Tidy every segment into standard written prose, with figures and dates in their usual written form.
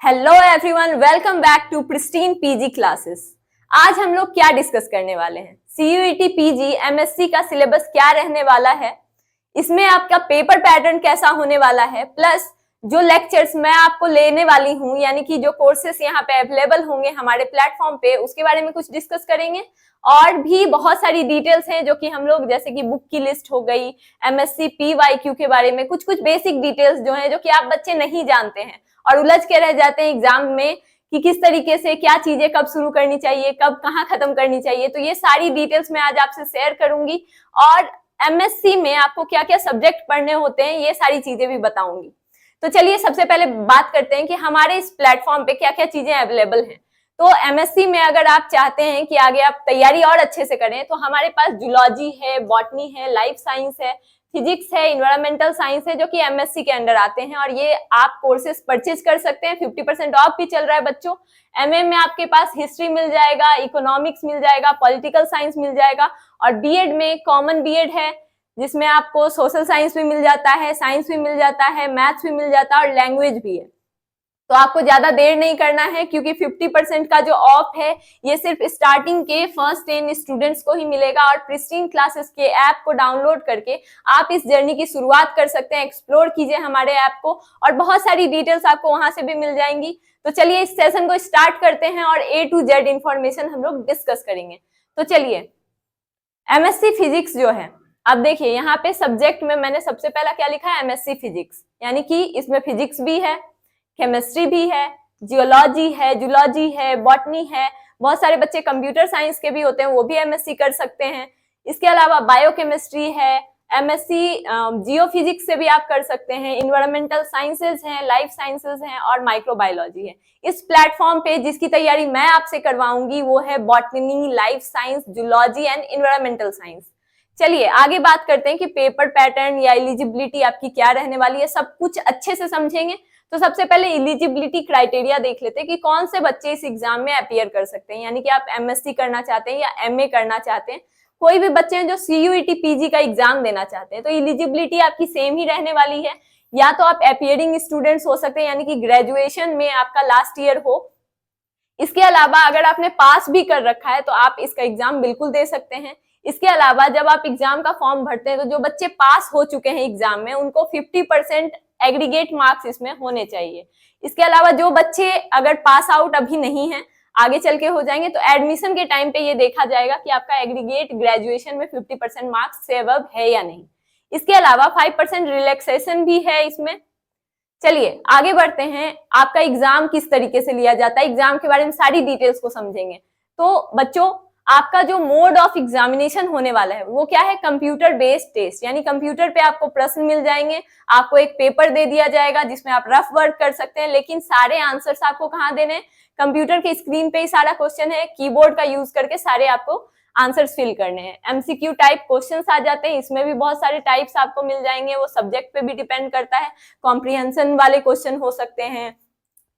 Hello everyone, welcome back to Pristine PG classes. आज हम लोग क्या डिस्कस करने वाले हैं? सीयूईटी पीजी एमएससी का सिलेबस क्या रहने वाला है, इसमें आपका पेपर पैटर्न कैसा होने वाला है, प्लस जो लेक्चर्स मैं आपको लेने वाली हूँ यानी कि जो कोर्सेस यहाँ पे अवेलेबल होंगे हमारे प्लेटफॉर्म पे, उसके बारे में कुछ डिस्कस करेंगे। और भी बहुत सारी डिटेल्स हैं जो कि हम लोग, जैसे कि बुक की लिस्ट हो गई, एमएससी पीवाईक्यू के बारे में कुछ कुछ बेसिक डिटेल्स जो है जो कि आप बच्चे नहीं जानते हैं और उलझ के रह जाते हैं एग्जाम में कि किस तरीके से क्या चीजें कब शुरू करनी चाहिए, कब कहाँ खत्म करनी चाहिए। तो ये सारी डिटेल्स मैं आज आपसे शेयर करूंगी और एमएससी में आपको क्या क्या सब्जेक्ट पढ़ने होते हैं ये सारी चीजें भी बताऊंगी। तो चलिए सबसे पहले बात करते हैं कि हमारे इस प्लेटफॉर्म पे क्या क्या चीजें अवेलेबल हैं। तो एमएससी में अगर आप चाहते हैं कि आगे आप तैयारी और अच्छे से करें तो हमारे पास जूलॉजी है, बॉटनी है, लाइफ साइंस है, फिजिक्स है, इन्वायरमेंटल साइंस है, जो कि एमएससी के अंडर आते हैं और ये आप कोर्सेज परचेज कर सकते हैं। 50% ऑफ भी चल रहा है बच्चों। एमए में आपके पास हिस्ट्री मिल जाएगा, इकोनॉमिक्स मिल जाएगा, पॉलिटिकल साइंस मिल जाएगा और बीएड में कॉमन बीएड है जिसमें आपको सोशल साइंस भी मिल जाता है, साइंस भी मिल जाता है, मैथ्स भी मिल जाता है और लैंग्वेज भी है। तो आपको ज्यादा देर नहीं करना है क्योंकि 50% का जो ऑफ है ये सिर्फ स्टार्टिंग के फर्स्ट 10 स्टूडेंट्स को ही मिलेगा और प्रिस्टीन क्लासेस के ऐप को डाउनलोड करके आप इस जर्नी की शुरुआत कर सकते हैं। एक्सप्लोर कीजिए हमारे ऐप को और बहुत सारी डिटेल्स आपको वहां से भी मिल जाएंगी। तो चलिए इस सेशन को स्टार्ट करते हैं और A to Z इंफॉर्मेशन हम लोग डिस्कस करेंगे। तो चलिए, एमएससी फिजिक्स जो है, अब देखिए यहाँ पे सब्जेक्ट में मैंने सबसे पहला क्या लिखा है, एमएससी फिजिक्स, यानी कि इसमें फिजिक्स भी है, केमिस्ट्री भी है, जियोलॉजी है, जूलॉजी है, बॉटनी है। बहुत सारे बच्चे कंप्यूटर साइंस के भी होते हैं, वो भी एमएससी कर सकते हैं। इसके अलावा बायोकेमिस्ट्री है, एमएससी जियोफिजिक्स से भी आप कर सकते हैं, इन्वायरमेंटल साइंसेज हैं, लाइफ साइंसेज हैं और माइक्रोबायोलॉजी है। इस प्लेटफॉर्म पे जिसकी तैयारी मैं आपसे करवाऊंगी वो है botany, life science, zoology and environmental science. चलिए आगे बात करते हैं कि पेपर पैटर्न या एलिजिबिलिटी आपकी क्या रहने वाली है, सब कुछ अच्छे से समझेंगे। तो सबसे पहले एलिजिबिलिटी क्राइटेरिया देख लेते हैं कि कौन से बच्चे इस एग्जाम में अपीयर कर सकते हैं, यानी कि आप एमएससी करना चाहते हैं या एमए करना चाहते हैं, कोई भी बच्चे हैं जो सीयूईटी पीजी का एग्जाम देना चाहते हैं, तो एलिजिबिलिटी आपकी सेम ही रहने वाली है। या तो आप अपीयरिंग स्टूडेंट्स हो सकते हैं, यानी कि ग्रेजुएशन में आपका लास्ट ईयर हो। इसके अलावा अगर आपने पास भी कर रखा है तो आप इसका एग्जाम बिल्कुल दे सकते हैं। इसके अलावा जब आप एग्जाम का फॉर्म भरते हैं तो जो बच्चे पास हो चुके हैं एग्जाम में उनको 50% एग्रीगेट मार्क्स इसमें होने चाहिए। इसके अलावा जो बच्चे अगर पास आउट अभी नहीं है, आगे चल के हो जाएंगे, तो एडमिशन के टाइम पे ये देखा जाएगा कि आपका एग्रीगेट ग्रेजुएशन में 50% मार्क्स से अबव है या नहीं। इसके अलावा 5% रिलैक्सेशन भी है इसमें। चलिए आगे बढ़ते हैं, आपका एग्जाम किस तरीके से लिया जाता है, एग्जाम के बारे में सारी डिटेल्स को समझेंगे। तो बच्चों, आपका जो मोड ऑफ एग्जामिनेशन होने वाला है वो क्या है, कंप्यूटर बेस्ड टेस्ट, यानी कंप्यूटर पे आपको प्रश्न मिल जाएंगे, आपको एक पेपर दे दिया जाएगा जिसमें आप रफ वर्क कर सकते हैं, लेकिन सारे आंसर्स आपको कहाँ देने हैं, कंप्यूटर के स्क्रीन पे ही सारा क्वेश्चन है, कीबोर्ड का यूज करके सारे आपको आंसर्स फिल करने हैं। एमसीक्यू टाइप क्वेश्चंस आ जाते हैं, इसमें भी बहुत सारे टाइप्स आपको मिल जाएंगे, वो सब्जेक्ट पे भी डिपेंड करता है। कॉम्प्रिहेंशन वाले क्वेश्चन हो सकते हैं,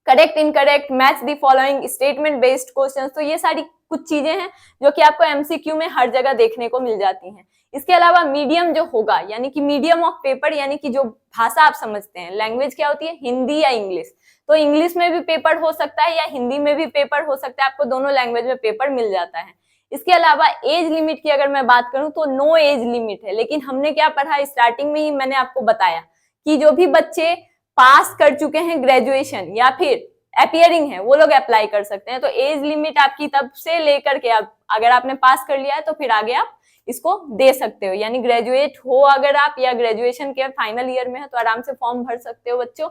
correct incorrect, match the following, statement based questions. तो ये सारी कुछ चीजें हैं जो कि आपको एमसीक्यू में हर जगह देखने को मिल जाती हैं। इसके अलावा मीडियम जो होगा, यानी कि मीडियम ऑफ पेपर, यानी कि जो भाषा आप समझते हैं, लैंग्वेज क्या होती है, हिंदी या इंग्लिश, तो इंग्लिश में भी पेपर हो सकता है या हिंदी में भी पेपर हो सकता है, आपको दोनों लैंग्वेज में पेपर मिल जाता है। इसके अलावा एज लिमिट की अगर मैं बात करूं तो नो एज लिमिट है, लेकिन हमने क्या पढ़ा, स्टार्टिंग में ही मैंने आपको बताया कि जो भी बच्चे पास कर चुके हैं ग्रेजुएशन या फिर अपीयरिंग है वो लोग अप्लाई कर सकते हैं। तो एज लिमिट आपकी तब से लेकर के आप, अगर आपने पास कर लिया है तो फिर आगे आप इसको दे सकते हो, यानी ग्रेजुएट हो अगर आप या ग्रेजुएशन के फाइनल ईयर में है तो आराम से फॉर्म भर सकते हो बच्चों।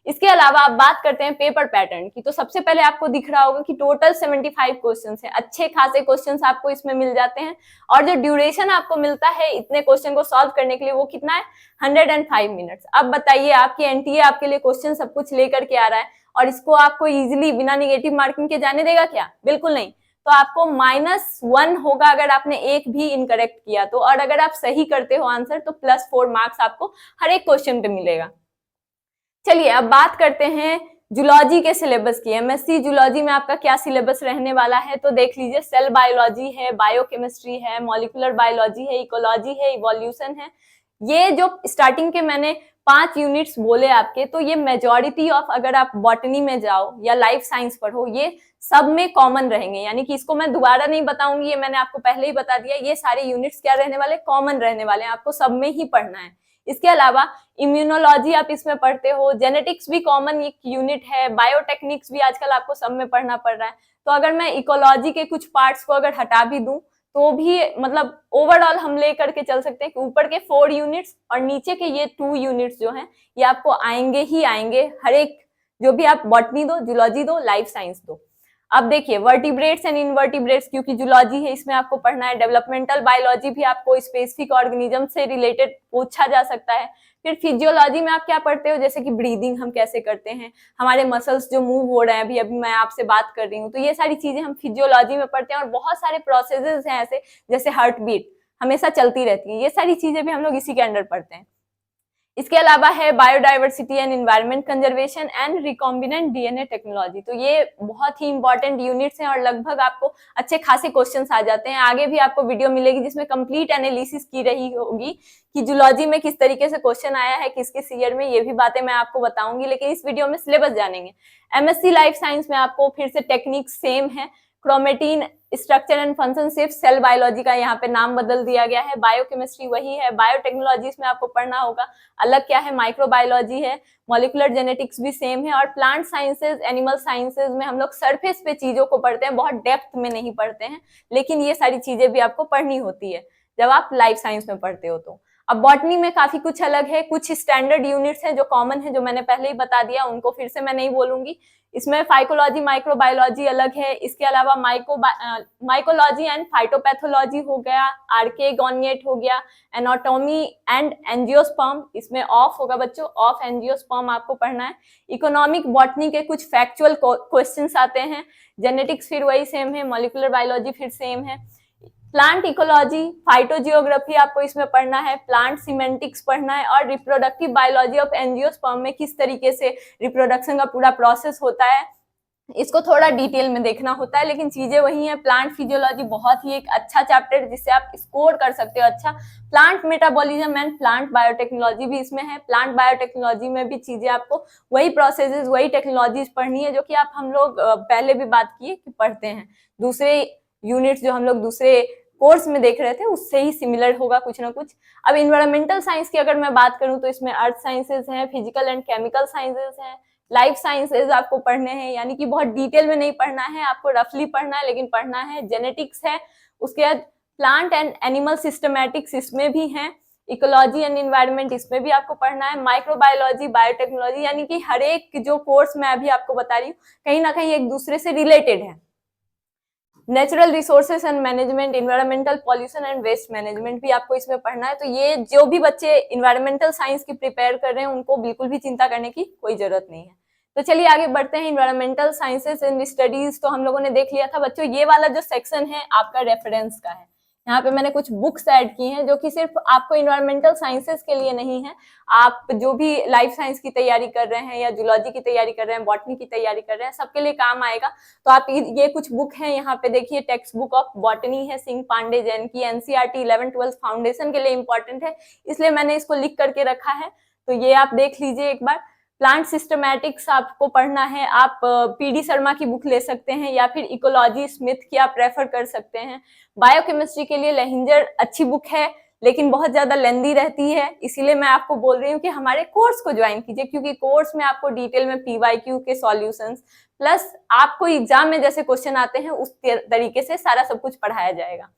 इसके अलावा आप बात करते हैं पेपर पैटर्न की, तो सबसे पहले आपको दिख रहा होगा कि टोटल 75 क्वेश्चंस है, अच्छे खासे क्वेश्चंस आपको इसमें मिल जाते हैं और जो ड्यूरेशन आपको मिलता है इतने क्वेश्चन को सॉल्व करने के लिए वो कितना है, 105 मिनट्स। अब बताइए, आपकी एनटीए आपके लिए क्वेश्चन सब कुछ लेकर के आ रहा है और इसको आपको इजिली बिना निगेटिव मार्किंग के जाने देगा क्या? बिल्कुल नहीं। तो आपको -1 होगा अगर आपने एक भी इनकरेक्ट किया तो, और अगर आप सही करते हो आंसर तो +4 मार्क्स आपको हर एक क्वेश्चन पे मिलेगा। चलिए अब बात करते हैं जूलॉजी के सिलेबस की। एमएससी जूलॉजी में आपका क्या सिलेबस रहने वाला है, तो देख लीजिए, सेल बायोलॉजी है, बायोकेमिस्ट्री है, मॉलिक्यूलर बायोलॉजी है, इकोलॉजी है, इवोल्यूशन है। ये जो स्टार्टिंग के मैंने 5 यूनिट्स बोले आपके, तो ये मेजॉरिटी ऑफ, अगर आप बॉटनी में जाओ या लाइफ साइंस पढ़ो, ये सब में कॉमन रहेंगे। यानी कि इसको मैं दोबारा नहीं बताऊंगी, ये मैंने आपको पहले ही बता दिया। ये सारे यूनिट्स क्या रहने वाले, कॉमन रहने वाले हैं, आपको सब में ही पढ़ना है। इसके अलावा इम्यूनोलॉजी आप इसमें पढ़ते हो, जेनेटिक्स भी कॉमन एक यूनिट है, बायोटेक्निक्स भी आजकल आपको सब में पढ़ना पड़ रहा है। तो अगर मैं इकोलॉजी के कुछ पार्ट्स को अगर हटा भी दूं तो भी मतलब ओवरऑल हम ले करके चल सकते हैं कि ऊपर के 4 यूनिट्स और नीचे के ये 2 यूनिट्स जो हैं ये आपको आएंगे ही आएंगे, हर एक, जो भी आप बॉटनी दो, जूलॉजी दो, लाइफ साइंस दो। अब देखिए वर्टिब्रेट्स एंड इनवर्टिब्रेट्स, क्योंकि जूलॉजी है इसमें आपको पढ़ना है। डेवलपमेंटल बायोलॉजी भी आपको स्पेसिफिक ऑर्गेनिज्म से रिलेटेड पूछा जा सकता है। फिर फिजियोलॉजी में आप क्या पढ़ते हो, जैसे कि ब्रीदिंग हम कैसे करते हैं, हमारे मसल्स जो मूव हो रहे हैं, अभी मैं आपसे बात कर रही हूँ, तो ये सारी चीजें हम फिजियोलॉजी में पढ़ते हैं। और बहुत सारे प्रोसेसेस हैं ऐसे, जैसे हार्ट बीट हमेशा चलती रहती है, ये सारी चीजें भी हम लोग इसी के अंडर पढ़ते हैं। इसके अलावा है biodiversity and environment conservation and recombinant DNA technology. तो ये बहुत ही इंपॉर्टेंट यूनिट्स हैं और लगभग आपको अच्छे खासे क्वेश्चंस आ जाते हैं। आगे भी आपको वीडियो मिलेगी जिसमें कंप्लीट एनालिसिस की रही होगी कि जूलॉजी में किस तरीके से क्वेश्चन आया है, किस किस ईयर में, ये भी बातें मैं आपको बताऊंगी। लेकिन इस वीडियो में सिलेबस जानेंगे। एमएससी लाइफ साइंस में आपको फिर से टेक्निक सेम है, क्रोमेटिन स्ट्रक्चर एंड फंक्शन, सिर्फ सेल बायोलॉजी का यहाँ पे नाम बदल दिया गया है। बायोकेमिस्ट्री वही है, बायोटेक्नोलॉजी इसमें आपको पढ़ना होगा, अलग क्या है, माइक्रोबायोलॉजी है। मॉलिक्यूलर जेनेटिक्स भी सेम है। और प्लांट साइंसेज, एनिमल साइंसेज में हम लोग सरफेस पे चीजों को पढ़ते हैं, बहुत डेप्थ में नहीं पढ़ते हैं, लेकिन ये सारी चीजें भी आपको पढ़नी होती है जब आप लाइफ साइंस में पढ़ते हो। तो अब बॉटनी में काफी कुछ अलग है, कुछ स्टैंडर्ड यूनिट्स हैं जो कॉमन है, जो मैंने पहले ही बता दिया, उनको फिर से मैं नहीं बोलूंगी। इसमें फाइकोलॉजी, माइक्रोबायोलॉजी अलग है। इसके अलावा माइकोलॉजी एंड फाइटोपैथोलॉजी हो गया, आर्केगोनिएट हो गया, एनाटॉमी एंड एंजियोस्पर्म, इसमें ऑफ होगा बच्चों, ऑफ एंजियोस्पर्म आपको पढ़ना है। इकोनॉमिक बॉटनी के कुछ फैक्चुअल क्वेश्चंस आते हैं। जेनेटिक्स फिर वही सेम है, मॉलिक्यूलर बायोलॉजी फिर सेम है। प्लांट इकोलॉजी, फाइटोजियोग्राफी आपको इसमें पढ़ना है, प्लांट सीमेंटिक्स पढ़ना है, और रिप्रोडक्टिव बायोलॉजी ऑफ एंजियोस्पर्म में किस तरीके से रिप्रोडक्शन का पूरा प्रोसेस होता है, इसको थोड़ा डिटेल में देखना होता है, लेकिन चीजें वही है। प्लांट फिजियोलॉजी बहुत ही एक अच्छा चैप्टर है जिससे आप स्कोर कर सकते हो अच्छा। Plant metabolism and plant biotechnology भी इसमें है। प्लांट बायोटेक्नोलॉजी में भी चीजें आपको वही प्रोसेसेस, वही टेक्नोलॉजीज पढ़नी है जो कि हम लोग पहले भी बात किए कि पढ़ते हैं। दूसरे यूनिट्स जो हम लोग दूसरे कोर्स में देख रहे थे उससे ही सिमिलर होगा कुछ ना कुछ। अब इन्वायरमेंटल साइंस की अगर मैं बात करूं तो इसमें अर्थ साइंसेज हैं, फिजिकल एंड केमिकल साइंसेज हैं, लाइफ साइंसेज आपको पढ़ने हैं, यानी कि बहुत डिटेल में नहीं पढ़ना है, आपको रफली पढ़ना है, लेकिन पढ़ना है। जेनेटिक्स है, उसके बाद प्लांट एंड एनिमल सिस्टमैटिक्स इसमें भी है, इकोलॉजी एंड इन्वायरमेंट इसमें भी आपको पढ़ना है, माइक्रोबायोलॉजी, बायोटेक्नोलॉजी, यानी कि हर एक जो कोर्स मैं अभी आपको बता रही हूँ कहीं ना कहीं एक दूसरे से रिलेटेड है। Natural resources and management, environmental pollution and waste management भी आपको इसमें पढ़ना है। तो ये जो भी बच्चे इन्वायरमेंटल साइंस की प्रिपेयर कर रहे हैं उनको बिल्कुल भी चिंता करने की कोई जरूरत नहीं है। तो चलिए आगे बढ़ते हैं। इन्वायरमेंटल साइंसेस एंड स्टडीज तो हम लोगों ने देख लिया था बच्चों। ये वाला जो सेक्शन है आपका रेफरेंस का है, यहाँ पे मैंने कुछ बुक्स ऐड की हैं जो कि सिर्फ आपको इन्वायरमेंटल साइंसेस के लिए नहीं है, आप जो भी लाइफ साइंस की तैयारी कर रहे हैं या जूलॉजी की तैयारी कर रहे हैं, बॉटनी की तैयारी कर रहे हैं, सबके लिए काम आएगा। तो आप ये कुछ बुक हैं यहाँ पे देखिए, टेक्स्ट बुक ऑफ बॉटनी है सिंह पांडे जैन की, एनसीईआरटी 11-12 फाउंडेशन के लिए इंपॉर्टेंट है, इसलिए मैंने इसको लिख करके रखा है। तो ये आप देख लीजिए एक बार। प्लांट सिस्टमैटिक्स आपको पढ़ना है, आप पीडी शर्मा की बुक ले सकते हैं या फिर इकोलॉजी स्मिथ की आप रेफर कर सकते हैं। बायोकेमिस्ट्री के लिए लेहिंजर अच्छी बुक है लेकिन बहुत ज्यादा लेंदी रहती है, इसीलिए मैं आपको बोल रही हूँ कि हमारे कोर्स को ज्वाइन कीजिए, क्योंकि कोर्स में आपको डिटेल में पीवाईक्यू के सॉल्यूशंस प्लस आपको एग्जाम में जैसे क्वेश्चन आते हैं उस तरीके से सारा सब कुछ पढ़ाया जाएगा।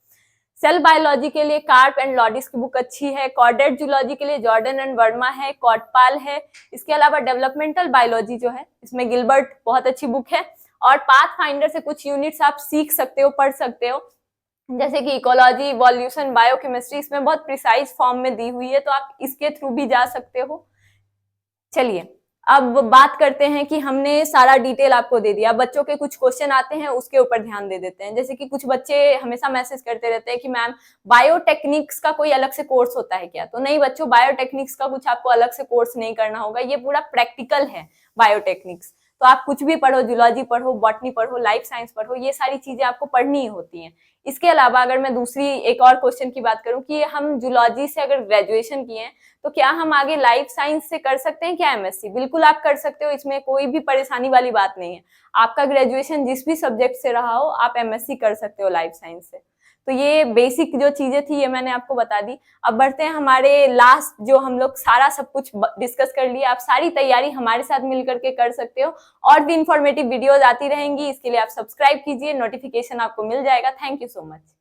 सेल बायोलॉजी के लिए कार्प एंड लॉडिस की बुक अच्छी है। कॉर्डेट जूलॉजी के लिए जॉर्डन एंड वर्मा है, कॉटपाल है। इसके अलावा डेवलपमेंटल बायोलॉजी जो है इसमें गिलबर्ट बहुत अच्छी बुक है। और पाथ फाइंडर से कुछ यूनिट्स आप सीख सकते हो, पढ़ सकते हो, जैसे कि इकोलॉजी, इवोल्यूशन, बायोकेमिस्ट्री, इसमें बहुत प्रिसाइज फॉर्म में दी हुई है, तो आप इसके थ्रू भी जा सकते हो। चलिए अब बात करते हैं कि हमने सारा डिटेल आपको दे दिया, बच्चों के कुछ क्वेश्चन आते हैं उसके ऊपर ध्यान दे देते हैं। जैसे कि कुछ बच्चे हमेशा मैसेज करते रहते हैं कि मैम बायोटेक्निक्स का कोई अलग से कोर्स होता है क्या? तो नहीं बच्चों, बायोटेक्निक्स का कुछ आपको अलग से कोर्स नहीं करना होगा, ये पूरा प्रैक्टिकल है बायोटेक्निक्स। तो आप कुछ भी पढ़ो, जूलॉजी पढ़ो, बॉटनी पढ़ो, लाइफ साइंस पढ़ो, ये सारी चीजें आपको पढ़नी ही होती हैं। इसके अलावा अगर मैं दूसरी एक और क्वेश्चन की बात करूं कि हम जूलॉजी से अगर ग्रेजुएशन किए हैं तो क्या हम आगे लाइफ साइंस से कर सकते हैं क्या एमएससी? बिल्कुल आप कर सकते हो, इसमें कोई भी परेशानी वाली बात नहीं है। आपका ग्रेजुएशन जिस भी सब्जेक्ट से रहा हो आप एमएससी कर सकते हो लाइफ साइंस से। तो ये बेसिक जो चीजें थी ये मैंने आपको बता दी। अब बढ़ते हैं हमारे लास्ट, जो हम लोग सारा सब कुछ डिस्कस कर लिया। आप सारी तैयारी हमारे साथ मिल करके कर सकते हो। और भी इंफॉर्मेटिव वीडियोज आती रहेंगी, इसके लिए आप सब्सक्राइब कीजिए, नोटिफिकेशन आपको मिल जाएगा। Thank you so much.